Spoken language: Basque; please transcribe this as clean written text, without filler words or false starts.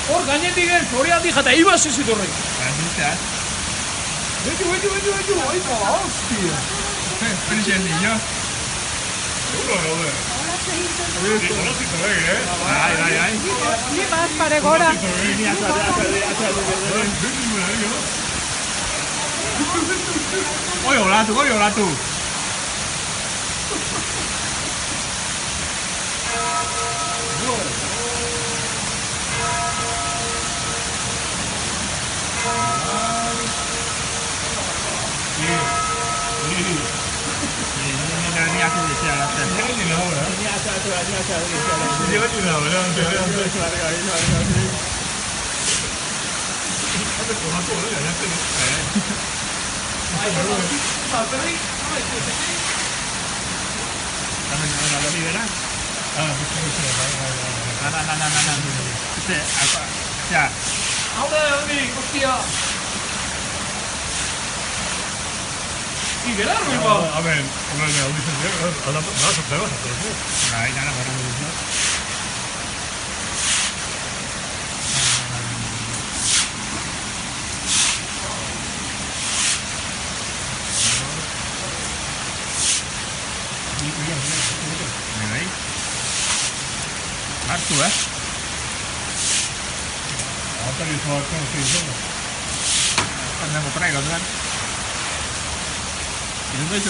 Hor gainetik gen, florealdi jata ibaz ez iturri. Betu, aipa, hostia. Feliz niño. Uno, joder. Ai. Ni más pare gora. Oi olatu. Ni aku dia lah. Ni lah orang. Ni asal. Dia lagi lah orang. Ada orang tu ada yang tu. Nama lagi kan? Betul. Nah. Kita apa? Ya. Ahora, hombre, hostia. Y Gerardo, iba. A ver, una de audición de ahora vas a trabajar, pero Ahí ya la verdad no. Ahí. Hartu, ahora le estaba conociendo. Andiamo, prego, dai. Non vedo